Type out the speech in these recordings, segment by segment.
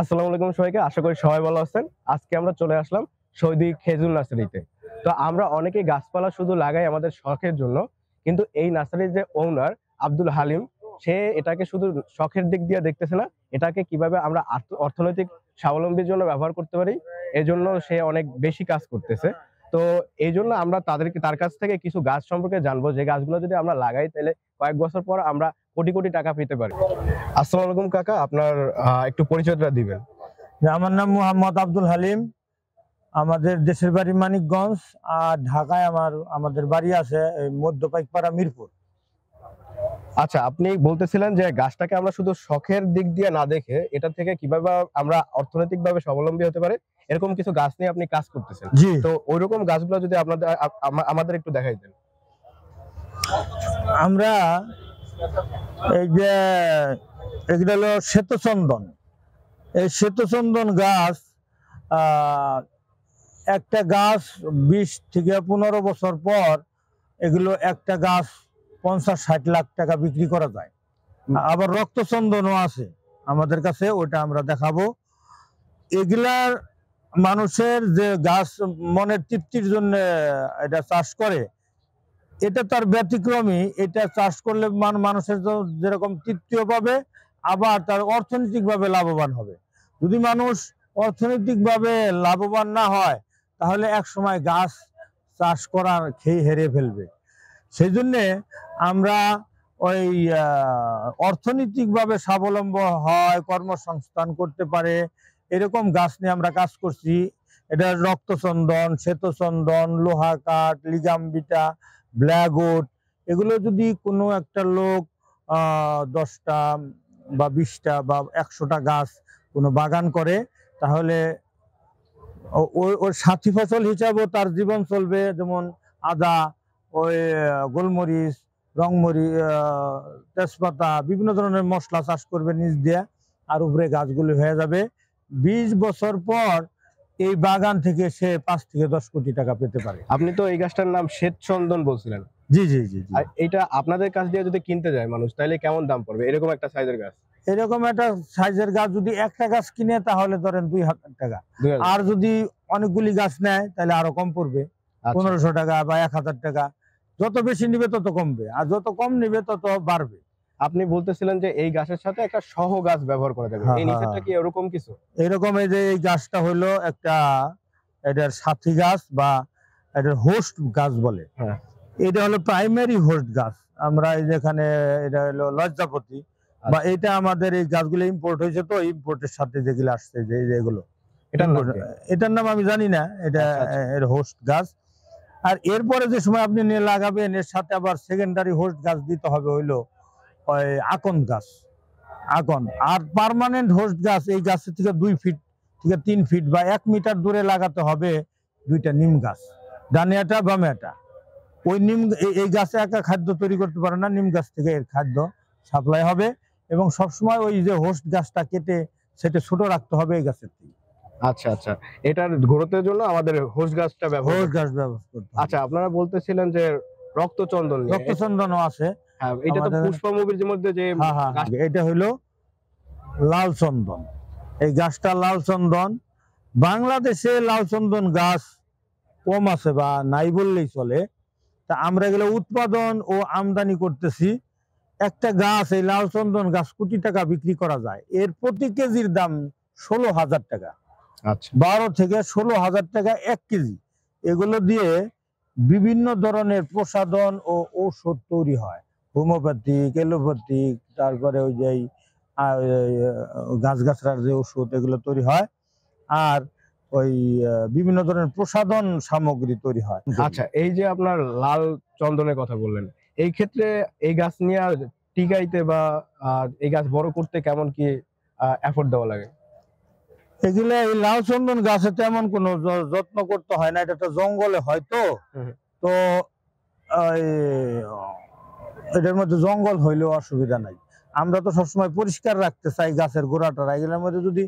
আসসালামু আলাইকুম সবাইকে, আশা করি সবাই ভালো আছেন। আজকে আমরা চলে আসলাম সৌদি খেজুর নার্সারিতে। তো আমরা অনেকেই গাছপালা শুধু লাগাই আমাদের শখের জন্য, কিন্তু এই নার্সারির যে ওনার আব্দুল হালিম, সে এটাকে শুধু শখের দিক দিয়ে দেখতেছে না, এটাকে কিভাবে আমরা অর্থনৈতিক স্বাবলম্বীর জন্য ব্যবহার করতে পারি, এজন্য সে অনেক বেশি কাজ করতেছে। তো এই জন্য আমরা তার কাছ থেকে কিছু গাছ সম্পর্কে জানবো, যে গাছগুলো যদি আমরা লাগাই তাহলে কয়েক বছর পর আমরা কোটি কোটি টাকা পেতে পারি। আসসালামু আলাইকুম কাকা, আপনার একটু পরিচয়টা দিবেন। আমার নাম মোহাম্মদ আব্দুল হালিম। আমাদের দেশের বাড়ি মানিকগঞ্জ, আর ঢাকায় আমাদের বাড়ি আছে মধ্যপাইকপাড়া মিরপুর। আচ্ছা, আপনি বলতেছিলেন যে গাছটাকে আমরা শুধু শখের দিক দিয়ে না দেখে এটা থেকে কিভাবে আমরা অর্থনৈতিকভাবে স্বাবলম্বী হতে পারে, এরকম কিছু গাছ নিয়ে আপনি কাজ করতেছেন। জি, তো ওইরকম গাছগুলো যদি আমাদের একটু দেখাই দেন। আমরা এই যে এগুলো হলো শ্বেতচন্দন। এই শ্বেতচন্দন গাছ একটা গাছ 20 থেকে 15 বছর পর এগুলো একটা গাছ 50-60 লাখ টাকা বিক্রি করা যায়। আবার রক্তচন্দনও আছে আমাদের কাছে, ওটা আমরা দেখাবো। এগুলার মানুষের যে গাছ মনের তৃপ্তির জন্য এটা চাষ করে, এটা তার ব্যতিক্রমী। এটা চাষ করলে মানুষের যেরকম তৃপ্তিও পাবে, আবার তার অর্থনৈতিকভাবে লাভবান হবে। যদি মানুষ অর্থনৈতিকভাবে লাভবান না হয়, তাহলে এক সময় গাছ চাষ করার খেয়ে হেরে ফেলবে। সেই জন্যে আমরা ওই অর্থনৈতিকভাবে স্বাবলম্বী হয়, কর্মসংস্থান করতে পারে, এরকম গাছ নিয়ে আমরা কাজ করছি। এটা রক্তচন্দন, শ্বেতচন্দন, লোহা কাঠ, লিগামবিটা, ব্ল্যাকউড। এগুলো যদি কোনো একটা লোক 10টা বা 20টা বা 100টা গাছ কোনো বাগান করে, তাহলে ওর সাথী ফসল হিসাবেও তার জীবন চলবে। যেমন আদা, ওই গোলমরিচ, রংমরিচ, তেজপাতা, বিভিন্ন ধরনের মশলা চাষ করবে নিজ দিয়ে, আর উপরে গাছগুলি হয়ে যাবে। 20 বছর পর এই বাগান থেকে সে 5 থেকে 10 কোটি টাকা পেতে পারে। আপনি তো এই গাছটার নাম শ্বেতচন্দন বলছিলেন। জি জি জি জি। আর এটা আপনাদের কাছ দিয়ে যদি কিনতে যায় মানুষ, তাহলে কেমন দাম পড়বে এরকম একটা সাইজের গাছ? এরকম একটা সাইজের গাছ যদি একটা গাছ কিনে, তাহলে ধরেন 2000 টাকা। আর যদি অনেকগুলি গাছ নেয়, তাহলে আরো কম পড়বে, 1500 টাকা বা 1000 টাকা। যত বেশি নিবে তত কমবে, আর যত কম নিবে তত বাড়বে। আপনি বলতেছিলেন যে এই গাছের সাথে একটা সহ গাছ ব্যবহার করা যাবে, এই নিচেরটা কি এরকম কিছু? এরকম, এই যে এই গাছটা হলো একটা এটার সাথী গাছ বা এটার হোস্ট গাছ বলে। এটা হলো প্রাইমারি হোস্ট গাছ। আমরা এই যেখানে এটা হলো লজ্জাপতি, বা এটা আমাদের এই গাছগুলো ইম্পোর্ট হয়েছে, তো ইম্পোর্টের সাথে যেগুলো আসছে, যে যেগুলো এটার নাম আমি জানি না, এটা এর হোস্ট গাছ। আর এরপরে যে সময় আপনি নিয়ে লাগাবেন, এর সাথে আবার সেকেন্ডারি হোস্ট গাছ দিতে হবে, হইলো ওই আকন্দ গাছ, আকন্দ। আর পার্মানেন্ট হোস্ট গাছ এই গাছের থেকে 2 ফিট থেকে 3 ফিট বা 1 মিটার দূরে লাগাতে হবে 2টা নিম গাছ, ডানিয়াটা বামেটা। ওই নিম, এই গাছে একা খাদ্য তৈরি করতে পারে না, নিম গাছ থেকে এর খাদ্য সাপ্লাই হবে। এবং সবসময় ওই যে হোস্ট গাছটা কেটে সেটা ছোট রাখতে হবে এই গাছের থেকে। আচ্ছা আচ্ছা, এটার গ্রোথের জন্য আমাদের হোস্ট গাছটা ব্যবহার করতে হবে। আচ্ছা, আপনারা বলতেছিলেন যে রক্তচন্দন, রক্তচন্দনও আছে। হ্যাঁ, এটা তো পুষ্পা মুভির মধ্যে যে এটা হলো লাল চন্দন। এই গাছটা লাল চন্দন। বাংলাদেশে লাল চন্দন গাছ কম আছে বা নাই বললেই চলে। তা আমরা এগুলো উৎপাদন ও আমদানি করতেছি। একটা গাছ, এই লাল চন্দন গাছ, কোটি টাকা বিক্রি করা যায়। এর প্রতি কেজির দাম 16,000 টাকা। আচ্ছা, 12 থেকে 16,000 টাকা 1 কেজি। এগুলো দিয়ে বিভিন্ন ধরনের প্রসাধন ও ঔষধ তৈরি হয়, হোমিওপ্যাথিক, এলোপ্যাথিক, তারপরে ওই যে গাছগাছড়ার যে ওষুধ, এগুলো তৈরি হয়। আর ওই বিভিন্ন ধরনের প্রসাধন সামগ্রী তৈরি হয়। আচ্ছা, এই যে আপনার লাল চন্দনের কথা বললেন, এই ক্ষেত্রে এই গাছ নিয়ে টিকাইতে বা এই গাছ বড় করতে কেমন কি এফোর্ট দেওয়া লাগে? এগুলো এই লাল চন্দন গাছে তেমন কোনো যত্ন করতে হয় না, এটা তো জঙ্গলে হয়। তো এটার মধ্যে জঙ্গল হইলেও অসুবিধা নাই। আমরা তো সবসময় পরিষ্কার রাখতে চাই গাছের গোড়াটা। এগুলোর মধ্যে যদি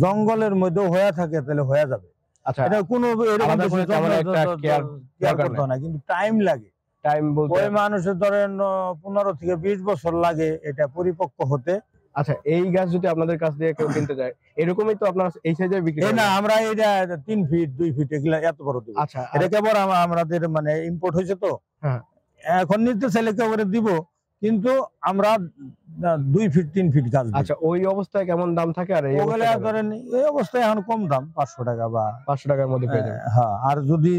জঙ্গলের মধ্যে হয়ে থাকে, তাহলে হয়ে যাবে। আচ্ছা, এটা কোনো কিন্তু টাইম লাগে। টাইম বলতে ওই মানুষের ধরেন 15 থেকে 20 বছর লাগে এটা পরিপক্ক হতে। আচ্ছা, এই গাছ যদি আপনাদের কাছ দিয়ে কেউ কিনতে যায়, এরকমই তো আপনার এই সাইজে বিক্রি এই করেন? না, আমরা এটা 3 ফিট 2 ফিট এগুলা এত বড় দিব। আচ্ছা, এটা কেবল আমাদের মানে ইম্পোর্ট হয়েছে তো, হ্যাঁ। এখন নিতে চাইলে কেবল দিব, কিন্তু আমরা 2 ফিট 3 ফিট গাছ দিই। আচ্ছা, ওই অবস্থায় কেমন দাম থাকে আর এই ওগুলা অবস্থায় কেমন? ধরেন এই অবস্থায় এখন কম দাম 500 টাকা বা 500 টাকার মধ্যে পেয়ে যাবেন। হ্যাঁ, আর যদি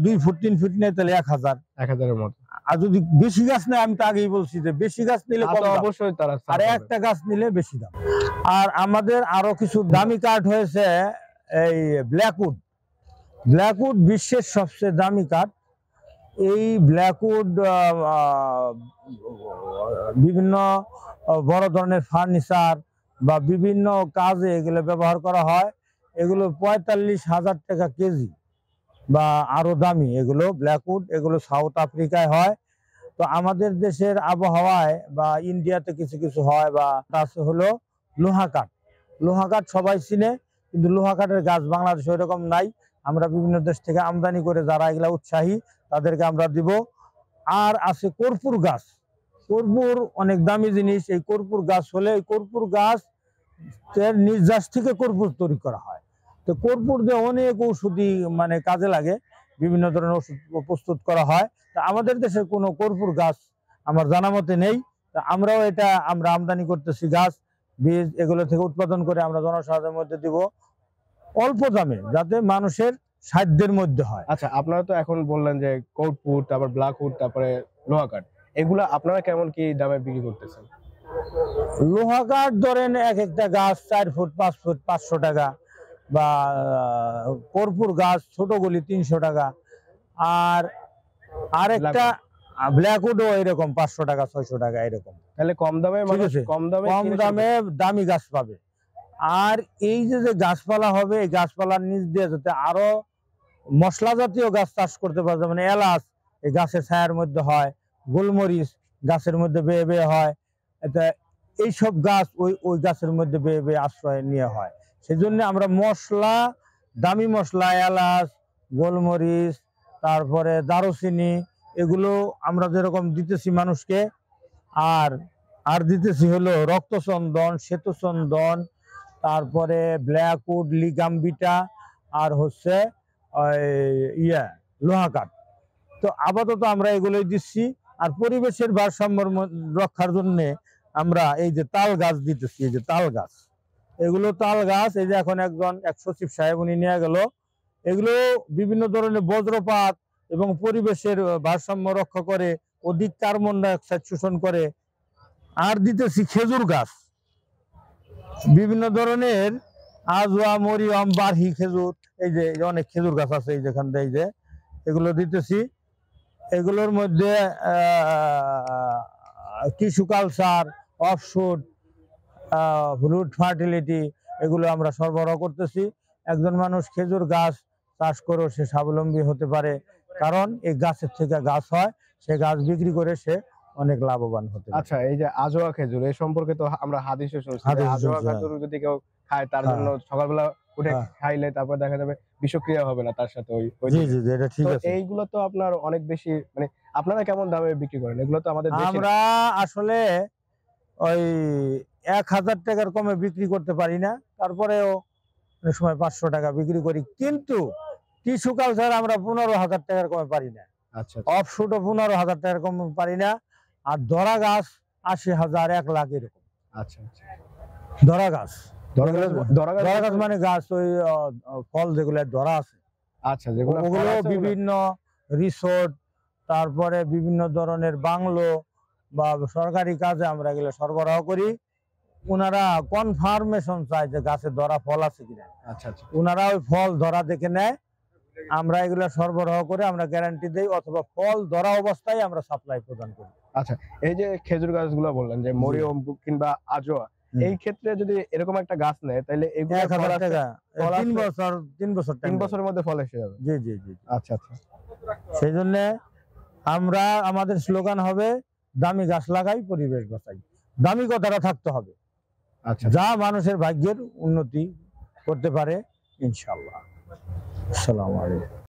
2 ফুট 3 ফিট নেয় তাহলে 1000। 1000 এর মধ্যে। আর যদি বেশি গাছ নেয়, আমি তো আগেই বলছি যে বেশি গাছ নিলে কম দাম, অবশ্যই তারা আর একটা গাছ নিলে বেশি দাম। আর আমাদের আরো কিছু দামি কাঠ হয়েছে এই ব্ল্যাকউড। ব্ল্যাকউড বিশ্বের সবচেয়ে দামি কাঠ। এই ব্ল্যাকউড বিভিন্ন বড় ধরনের ফার্নিচার বা বিভিন্ন কাজে এগুলো ব্যবহার করা হয়। এগুলো 45,000 টাকা কেজি বা আরো দামি এগুলো ব্ল্যাকউড। এগুলো সাউথ আফ্রিকায় হয়। তো আমাদের দেশের আবহাওয়ায় বা ইন্ডিয়াতে কিছু কিছু হয়, বা আছে হলো লোহা কাঠ। লোহা কাঠ সবাই চিনে, কিন্তু লোহা কাঠের গাছ বাংলাদেশে এরকম নাই। আমরা বিভিন্ন দেশ থেকে আমদানি করে যারা এগুলা উৎসাহী তাদেরকে আমরা দিব। আর আছে কর্পূর গাছ। কর্পূর অনেক দামি জিনিস। এই কর্পূর গাছ হলে এই কর্পূর গাছ এর নির্যাস থেকে কর্পূর তৈরি করা হয়। তো কর্পূর দিয়ে অনেক ঔষধি মানে কাজে লাগে, বিভিন্ন ধরনের ওষুধ প্রস্তুত করা হয়। তা আমাদের দেশে কোনো কর্পূর গাছ আমার জানা মতে নেই। আমরাও এটা আমরা আমদানি করতেছি গাছ, বীজ এগুলো থেকে উৎপাদন করে আমরা জনসাধারণের মধ্যে দিব অল্প দামে, যাতে মানুষের সাধ্যের মধ্যে হয়। আচ্ছা, আপনারা তো এখন বললেন যে কর্পূর, তারপর ব্ল্যাকউড, তারপরে লোহা কাঠ, এগুলা আপনারা কেমন কি দামে বিক্রি করতেছেন? লোহা কাঠ ধরেন এক একটা গাছ 4 ফুট 5 ফুট 500 টাকা, বা কর্পূর গাছ ছোটগুলি 300 টাকা, আর আরেকটা ব্ল্যাকউডও এরকম 500 টাকা 600 টাকা এরকম। তাহলে কম দামে মানুষ কম দামে দামি গাছ পাবে। আর এই যে যে গাছপালা হবে, এই গাছপালার নিচ দিয়ে যাতে আরো মশলা জাতীয় গাছ চাষ করতে পারে, যেমন এলাচ এই গাছের ছায়ার মধ্যে হয়, গোলমরিচ গাছের মধ্যে বেয়ে বেয়ে হয়, এটা এইসব গাছ ওই ওই গাছের মধ্যে বেয়ে বেয়ে আশ্রয় নিয়ে হয়। সেই জন্য আমরা মশলা, দামি মশলা, এলাচ, গোলমরিচ, তারপরে দারুচিনি, এগুলো আমরা যেরকম দিতেছি মানুষকে, আর আর দিতেছি হলো রক্তচন্দন, শ্বেতচন্দন, তারপরে ব্ল্যাকউড, লিগাম্বিটা, আর হচ্ছে লোহা কাঠ। তো আপাতত আমরা এগুলোই দিচ্ছি। আর পরিবেশের ভারসাম্য রক্ষার জন্য আমরা এই যে তাল গাছ দিতেছি, এই যে তাল গাছ, এগুলো তাল গাছ। এই যে এখন একজন এক সচিব সাহেব উনি নিয়ে গেল, এগুলো বিভিন্ন ধরনের বজ্রপাত এবং পরিবেশের ভারসাম্য রক্ষা করে, অধিক কার্বন ডাইঅক্সাইড শোষণ করে। আর দিতেছি খেজুর গাছ, বিভিন্ন ধরনের আজওয়া, মরিয়ম, বারহি খেজুর, এই যে অনেক খেজুর গাছ আছে এই যেখান থেকে, এই যে এগুলো দিতেছি। এগুলোর মধ্যে tissue culture, offshoot, root fertility, এগুলো আমরা সরবরাহ করতেছি। একজন মানুষ খেজুর গাছ চাষ করেও সে স্বাবলম্বী হতে পারে, কারণ এই গাছের থেকে গাছ হয়, সে গাছ বিক্রি করে সে অনেক লাভবান হতে পারে। আচ্ছা, এই যে আজওয়া খেজুর, এই সম্পর্কে তো আমরা হাদিসে শুনছি যে আজওয়া খেজুর যদি কেউ খায় তার জন্য সকালবেলা উঠে খাইলে তারপর দেখা যাবে বিষক্রিয়া হবে না তার সাথে। জি জি, এটা ঠিক আছে। এইগুলো তো আপনার অনেক বেশি, মানে আপনারা কেমন দামে বিক্রি করেন এগুলো? তো আমাদের দেশে আমরা আসলে ওই 1000 টাকার কমে বিক্রি করতে পারি না, তারপরেও অনেক সময় 500 টাকা বিক্রি করি। কিন্তু টিস্যু কালচার আমরা 15,000 টাকার কমে পারি না। আচ্ছা, অফশুটও 15,000 টাকার কমে পারি না। আর ধরা গাছ 80,000 1 লাখ এরকম। আচ্ছা আচ্ছা, ধরা গাছ, ধরা গাছ মানে গাছ ওই ফল যেগুলো ধরা আছে, আচ্ছা, যেগুলো ওগুলো বিভিন্ন রিসোর্ট, তারপরে বিভিন্ন ধরনের বাংলো বা সরকারি কাজে আমরা এগুলো সরবরাহ করি। ওনারা কনফার্মেশন চায় যে গাছে ধরা ফল আছে কিনা। আচ্ছা আচ্ছা, ওনারা ওই ফল ধরা দেখে নেয়, আমরা এগুলো সরবরাহ করে আমরা গ্যারান্টি দেই, অথবা ফল ধরা অবস্থায় আমরা সাপ্লাই প্রদান করি। আচ্ছা, এই যে খেজুর গাছগুলো বললেন যে মরিয়ম কিংবা আজওয়া, এই ক্ষেত্রে যদি এরকম একটা গাছ নেয় তাহলে এগুলো 1000 টাকা 3 বছরের মধ্যে ফল এসে যাবে। জি জি জি। আচ্ছা আচ্ছা, সেই জন্য আমরা, আমাদের স্লোগান হবে দামি গাছ লাগাই, পরিবেশ বাঁচাই। দামি কথাটা থাকতে হবে, আচ্ছা, যা মানুষের ভাগ্যের উন্নতি করতে পারে ইনশাআল্লাহ। আসসালামু আলাইকুম।